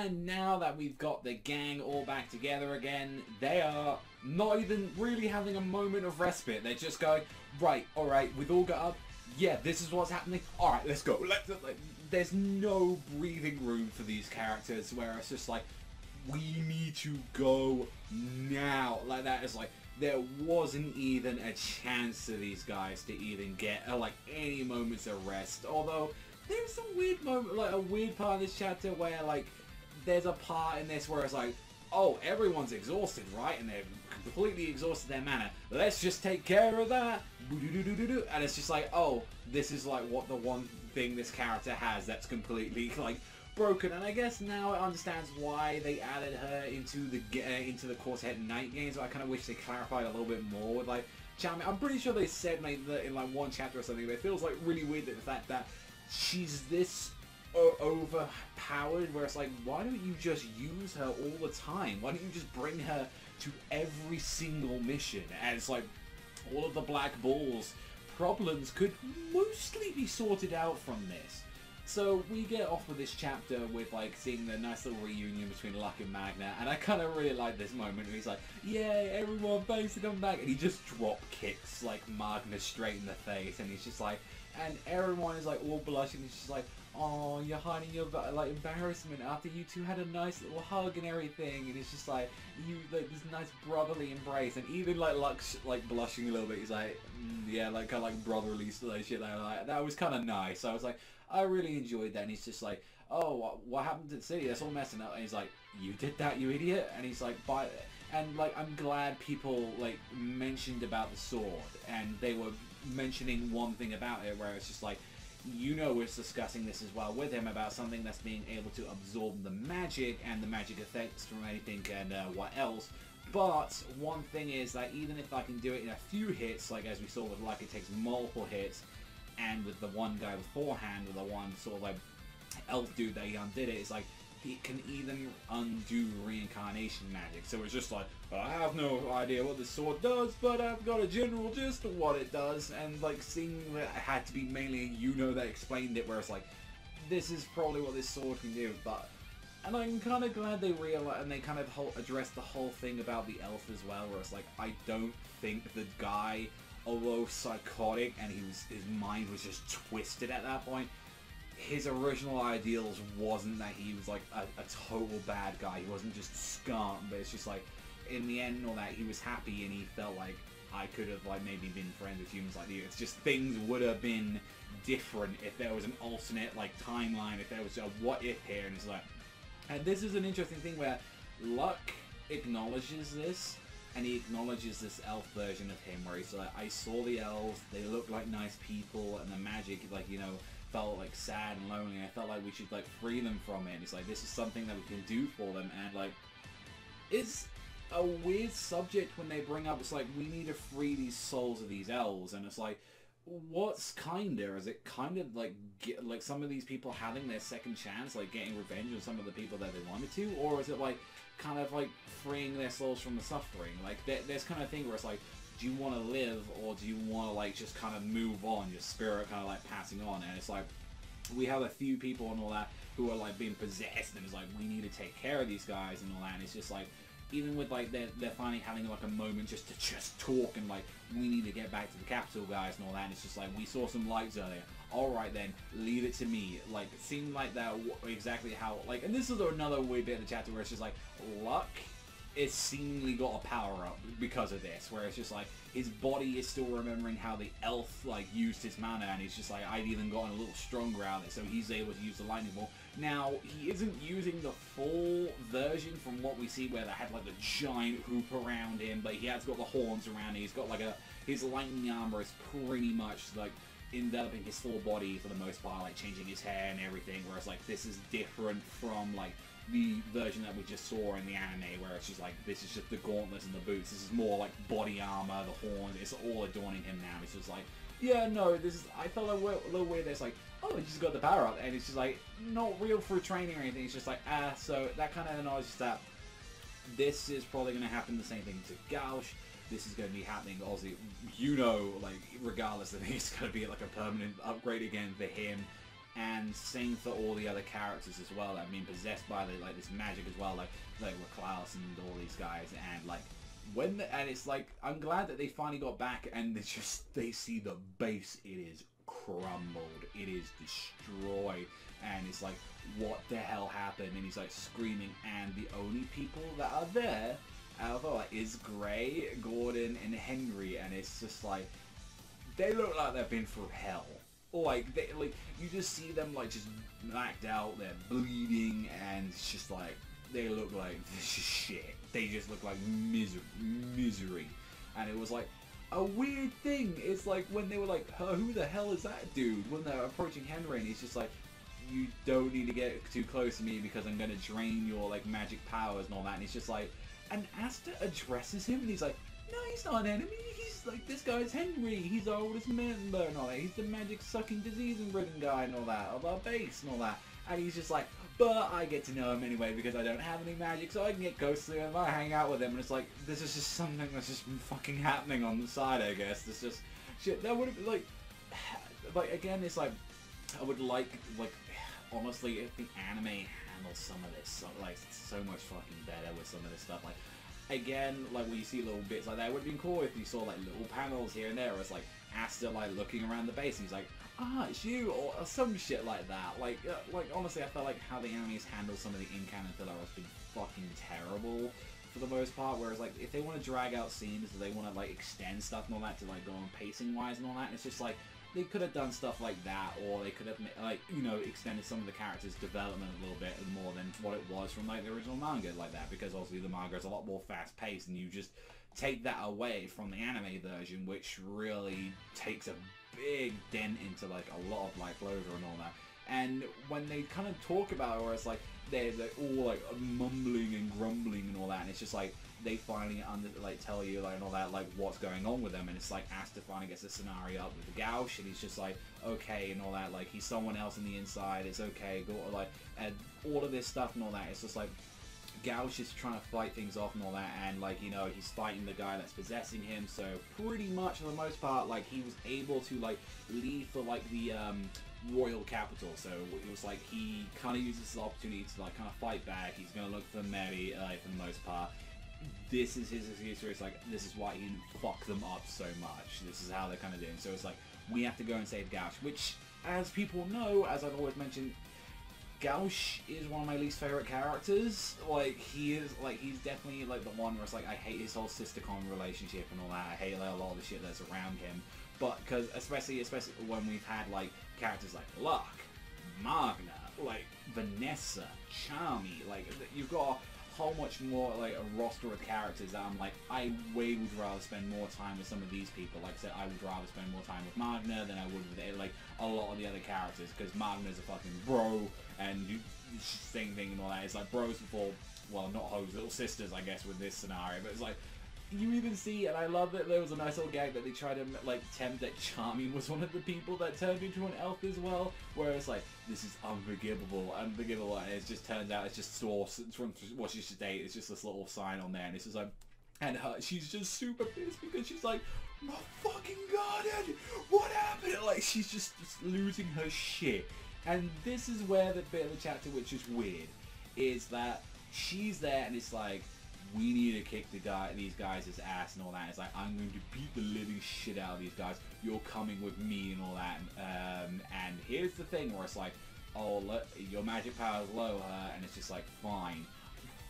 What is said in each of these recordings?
And now that we've got the gang all back together again, they are not even really having a moment of respite. They're just going, right, alright, we've all got up. Yeah, this is what's happening. Alright, let's go. There's no breathing room for these characters where it's just like, we need to go now. Like, that is like, there wasn't even a chance to these guys to even get like any moments of rest. Although there's a weird moment, like a weird part of this chapter where like there's a part in this where it's like, oh, everyone's exhausted, right? And they've completely exhausted their mana. Let's just take care of that. And it's just like, oh, this is like what the one thing this character has that's completely like broken. And I guess now it understands why they added her into the Quartet Night game. So I kind of wish they clarified a little bit more with like Charming. I'm pretty sure they said like in like one chapter or something, but it feels like really weird that the fact that she's this overpowered, where it's like, why don't you just use her all the time? Why don't you just bring her to every single mission? And it's like all of the Black Ball's problems could mostly be sorted out from this. So we get off with this chapter with like seeing the nice little reunion between Luck and Magna, and I kind of really like this moment where he's like, "Yay, everyone, thanks for coming back," and he just drop kicks like Magna straight in the face, and he's just like, and everyone is like all blushing. He's just like, "Oh, you're hiding your like embarrassment after you two had a nice little hug and everything," and it's just like you like this nice brotherly embrace, and even like Luck's like blushing a little bit. He's like, yeah, like kind of like brotherly shit. Like that was kind of nice. So I was like, I really enjoyed that. And he's just like, oh, what happened to the city? That's all messing up. And he's like, you did that, you idiot? And he's like, bye. And like, I'm glad people like mentioned about the sword, and they were mentioning one thing about it where it's just like, was discussing this as well with him about something that's being able to absorb the magic and the magic effects from anything and what else. But one thing is that even if I can do it in a few hits, like as we saw with Luck, it takes multiple hits, and with the one guy beforehand, with the one sort of like elf dude that he undid it, it's like he can even undo reincarnation magic. So it's just like, I have no idea what this sword does, but I've got a general gist of what it does. And like seeing that it had to be mainly that explained it, where it's like, this is probably what this sword can do. But and I'm kind of glad they realized, and they kind of addressed the whole thing about the elf as well, where it's like, I don't think the guy, although psychotic and his mind was just twisted at that point, his original ideals wasn't that he was like a total bad guy. He wasn't just a scum, but it's just like, in the end and all that, he was happy and he felt like, I could have like maybe been friends with humans like you. It's just things would have been different if there was an alternate like timeline, if there was a what if here. And it's like, and this is an interesting thing where Luck acknowledges this, and he acknowledges this elf version of him where he's like, I saw the elves, they look like nice people, and the magic, like, you know, felt like sad and lonely, and I felt like we should like free them from it. And it's like, this is something that we can do for them. And like, it's a weird subject when they bring up, it's like, we need to free these souls of these elves, and it's like, what's kinder? Is it kind of like like some of these people having their second chance, like getting revenge on some of the people that they wanted to, or is it like kind of like freeing their souls from the suffering? Like there's kind of thing where it's like, do you want to live, or do you want to like just kind of move on, your spirit kind of like passing on? And it's like, we have a few people and all that who are like being possessed, and it's like, we need to take care of these guys and all that. And it's just like, even with like they're finally having like a moment just to talk, and like, we need to get back to the capital, guys, and all that. And it's just like, we saw some lights earlier, alright then, leave it to me. Like, it seemed like that exactly how, like, and this is another weird bit of the chapter where it's just like, Luck is seemingly got a power up because of this, where it's just like, his body is still remembering how the elf like used his mana, and he's just like, I've even gotten a little stronger out of it, so he's able to use the lightning ball. Now, he isn't using the full version from what we see, where they had like the giant hoop around him, but he has got the horns around him. He's got like his lightning armor is pretty much like enveloping his full body for the most part, like changing his hair and everything, whereas like, this is different from like the version that we just saw in the anime, where it's just like, this is just the gauntlets and the boots. This is more like body armor, the horn, it's all adorning him now. It's just like, yeah, no, this is, I felt a little weird. It's like, oh, he just got the power up, and it's just like, not real through training or anything. It's just like, so that kind of acknowledges that this is probably going to happen the same thing to Gauche. This is going to be happening, obviously, you know, like, regardless, I think it's going to be like a permanent upgrade again for him. and same for all the other characters as well that have been possessed by like this magic as well, like Klaus and all these guys, and like and it's like, I'm glad that they finally got back, and they see the base, it is crumbled, it is destroyed, and it's like, what the hell happened? And he's like screaming, and the only people that are there out of like is Gray, Gordon, and Henry, and it's just like, they look like they've been through hell. Like you just see them like just knocked out, they're bleeding, and it's just like, they look like this is shit. They just look like misery. And it was like a weird thing. It's like when they were like, who the hell is that dude? When they're approaching Henry, and he's just like, you don't need to get too close to me because I'm gonna drain your like magic powers and all that. And he's just like, and Asta addresses him, and he's like, no, he's not an enemy. He's like, this guy's Henry. He's our oldest member and all that. He's the magic sucking disease and ridden guy and all that, of our base and all that. And he's just like, but I get to know him anyway because I don't have any magic, so I can get close to him. I hang out with him, and it's like, this is just something that's just been fucking happening on the side, I guess. It's just shit. That would have been like again, it's like, I would like honestly, if the anime handles some of this so much fucking better with some of this stuff, like. Again, like when you see little bits like that, it would have been cool if you saw like little panels here and there where it's like Asta like looking around the base and he's like, ah, it's you, or some shit like that. Like honestly, I felt like how the animes handle some of the in-canon filler has been fucking terrible for the most part, whereas like if they want to drag out scenes, or they want to like extend stuff and all that to like go on pacing wise and all that, and it's just like, they could have done stuff like that, or they could have, like, you know, extended some of the characters' development a little bit more than what it was from, like, the original manga like that, because obviously the manga is a lot more fast-paced, and you just take that away from the anime version, which really takes a big dent into, like, a lot of, like, Clover and all that. And when they kind of talk about it, where it's like, they're all, like, mumbling and grumbling and all that, and it's just like, they finally tell you like and all that, like what's going on with them, and it's like Asta finally gets a scenario up with the Gauche, and he's just like, okay, and all that, like he's someone else on the inside, it's okay, go, like, and all of this stuff and all that. It's just like Gauche is trying to fight things off and all that, and like, you know, he's fighting the guy that's possessing him, so pretty much for the most part, like he was able to like leave for like the royal capital. So it was like he kind of uses this opportunity to like kind of fight back. He's gonna look for Mary for the most part. This is his excuse where it's like, this is why he didn't fuck them up so much. This is how they're kind of doing. So it's like, we have to go and save Gauche, which, as people know, as I've always mentioned, Gauche is one of my least favorite characters. Like, he's definitely like the one where it's like, I hate his whole sister-con relationship and all that. I hate like, a lot of the shit that's around him. But, because, especially when we've had like, characters like Locke, Magna, like, Vanessa, Charmy, like, you've got how much more like a roster of characters that I'm like, I way would rather spend more time with some of these people. Like I said, I would rather spend more time with Magna than I would with like a lot of the other characters, because Magna's a fucking bro, and same thing and all that. It's like bros before, well, not hoes, little sisters, I guess, with this scenario. But it's like, you even see, and I love that there was a nice little gag that they tried to like tempt that Charming was one of the people that turned into an elf as well, where it's like, this is unforgivable, and it just turns out it's just source from what she should date. It's just this little sign on there, and it's just like, and she's just super pissed because she's like, my fucking god, Ed, what happened? Like, she's just losing her shit. And this is where the bit of the chapter which is weird is that she's there, and it's like, we need to kick these guys' ass and all that. It's like, I'm going to beat the living shit out of these guys. You're coming with me and all that. And here's the thing where it's like, oh, look, your magic power is low, and it's just like, fine,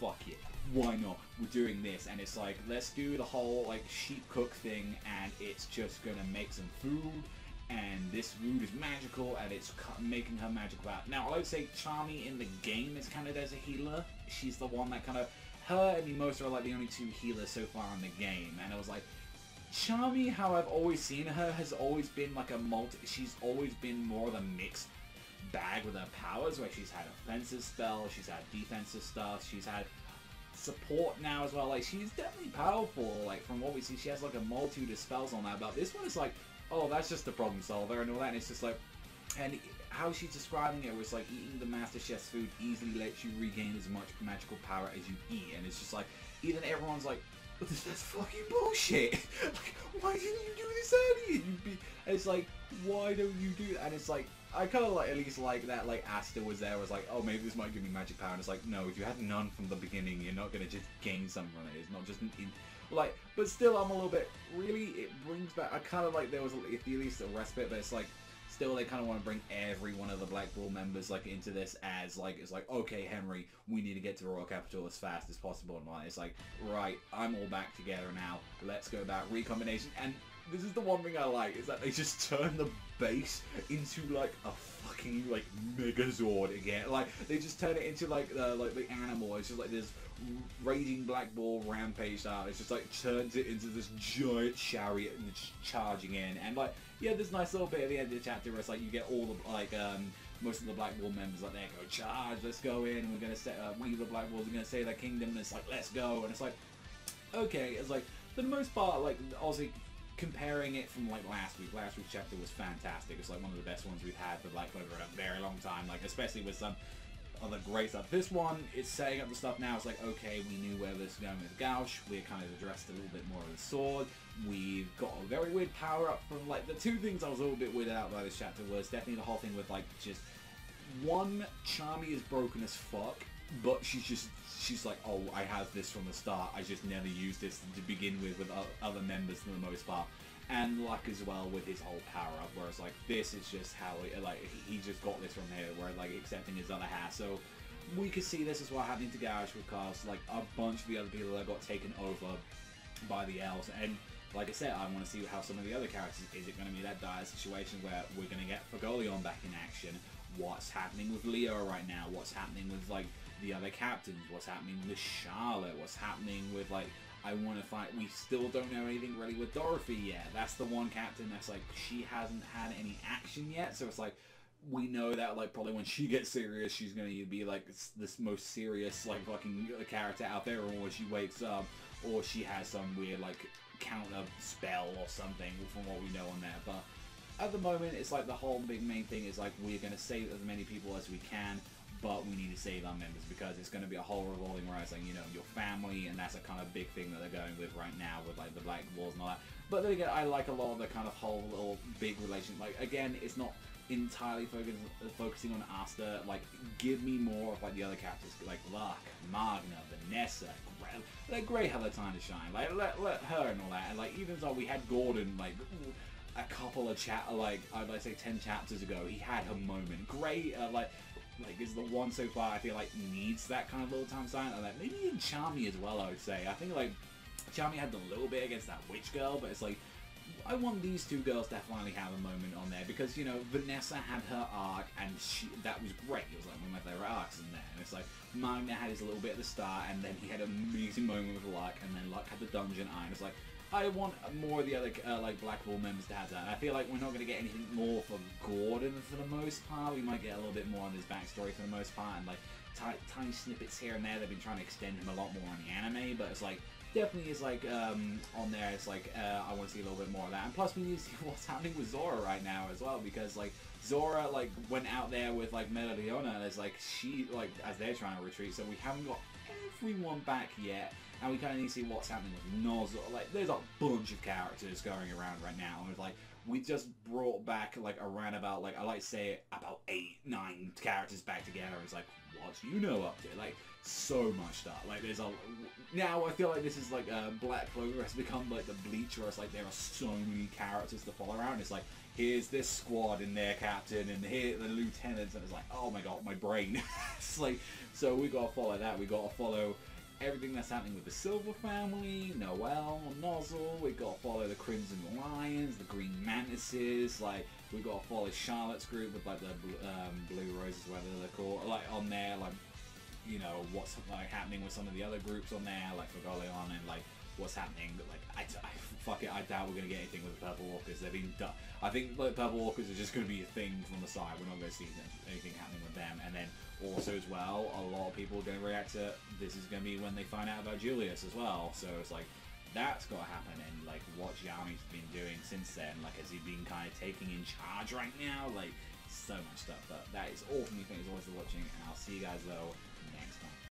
fuck it, why not? We're doing this, and it's like, let's do the whole like sheep cook thing, and it's just gonna make some food, and this food is magical, and it's making her magical out. Now, I would say Charmy in the game is kind of as a healer. She's the one that kind of, her and Mimosa are like the only two healers so far in the game, and it was like, Charmy, how I've always seen her, has always been like she's always been more of a mixed bag with her powers, where she's had offensive spells, she's had defensive stuff, she's had support now as well. Like, she's definitely powerful, like from what we see. She has like a multitude of spells on that, but this one is like, oh, that's just the problem solver and all that, and it's just like, and how she's describing it was like, eating the Master Chef's food easily lets you regain as much magical power as you eat, and it's just like, even everyone's like, that's fucking bullshit. Like, why didn't you do this earlier? And it's like, why don't you do that? And it's like, I kind of like at least like that like Asta was there. Was like, oh, maybe this might give me magic power. And it's like, no, if you had none from the beginning, you're not gonna just gain some from it. It's not just like, but still, I'm a little bit. Really, it brings back. I kind of like there was at least a respite, but it's like. Still, they kind of want to bring every one of the Black Bull members like into this as like it's like, okay, Henry, we need to get to the Royal Capital as fast as possible, and like it's like, right, I'm all back together now. Let's go about recombination. And this is the one thing I like is that they just turn the base into like a fucking like Megazord again. Like they just turn it into like the animal. It's just like this raging Black Bull rampage style. It's just like turns it into this giant chariot and it's charging in. And like yeah, this nice little bit at the end of the chapter where it's like you get all the like most of the Black Bull members like they go charge, let's go in. We're gonna set we the Black Bulls are gonna save their kingdom. And it's like let's go. And it's like okay, it's like for the most part like obviously. Comparing it from like last week's chapter was fantastic. It's like one of the best ones we've had for Black Clover in a very long time. Like especially with some other great stuff. This one is setting up the stuff now. It's like okay, we knew where this was going with Gauche. We kind of addressed a little bit more of the sword. We've got a very weird power up from like the two things I was a little bit weirded out by this chapter was definitely the whole thing with like just one, Charmy is broken as fuck, but she's like, oh, I have this from the start. I just never used this to begin with other members for the most part. And Luck as well with his whole power up, where it's like this is just how he just got this from here, where like accepting his other half. So we could see this as well happening to Gauche with cars like a bunch of the other people that got taken over by the elves. And like I said, I want to see how some of the other characters. Is it going to be that dire situation where we're going to get Fagolion back in action? What's happening with Leo right now? What's happening with like the other captains? What's happening with Charlotte? What's happening with like I want to fight? We still don't know anything really with Dorothy yet. That's the one captain that's like she hasn't had any action yet. So it's like we know that like probably when she gets serious, she's gonna either be like this most serious like fucking character out there, or when she wakes up, or she has some weird like counter spell or something from what we know on there. But at the moment, it's like the whole big main thing is like we're going to save as many people as we can, but we need to save our members because it's going to be a whole revolving rise, like, you know, your family, and that's a kind of big thing that they're going with right now with like the Black Bulls and all that. But then again, I like a lot of the kind of whole little big relation. Like again, it's not entirely focusing on Asta. Like give me more of like the other characters like Luck, Magna, Vanessa, let Grey have her time to shine. Like let her and all that. And like even though we had Gordon like a couple of I'd like say 10 chapters ago, he had her moment. Grey like is the one so far I feel like needs that kind of little time sign. And like maybe even Charmy as well. I would say I think like Charmy had a little bit against that witch girl, but it's like I want these two girls to finally have a moment on there because, you know, Vanessa had her arc and that was great. It was like one of my favourite arcs in there. And it's like Magna had his little bit at the start and then he had an amazing moment with Luck, and then Luck had the dungeon eye. And it's like I want more of the other like Black Bull members to have that. And I feel like we're not going to get anything more for Gordon for the most part. We might get a little bit more on his backstory for the most part, and like tiny snippets here and there. They've been trying to extend him a lot more on the anime, but it's like definitely is like on there. It's like I want to see a little bit more of that, and plus we need to see what's happening with Zora right now as well, because like Zora like went out there with like Melodiona, and it's like she like as they're trying to retreat, so we haven't got everyone back yet. And we kind of need to see what's happening with Nozzle. Like, there's a bunch of characters going around right now. And it's like, we just brought back, like, around about, like, I like to say about 8, 9 characters back together. It's like, what do you know up to? Like, so much stuff. Like, there's a... Now, I feel like this is, like, Black Clover has become, like, the Bleach, where it's like, there are so many characters to follow around. It's like, here's this squad and their captain, and here the lieutenants, and it's like, oh my god, my brain. It's like, so we gotta follow that. We gotta follow everything that's happening with the Silver family, Noelle, Nozzle. We gotta follow the Crimson Lions, the Green Mantises. Like we gotta follow Charlotte's group with like the Blue Roses, whatever they're called. Like on there, like you know what's like happening with some of the other groups on there, like Fagolion, and like what's happening. Like fuck it, I doubt we're gonna get anything with the Purple Walkers. They've been done. I think like Purple Walkers are just gonna be a thing from the side. We're not gonna see anything happening with them, and then. Also as well, a lot of people are going to react to this is going to be when they find out about Julius as well. So it's like, that's got to happen. And like what Yami's been doing since then, like has he been kind of taking in charge right now? Like so much stuff. But that is all from me. Thanks always for watching, and I'll see you guys though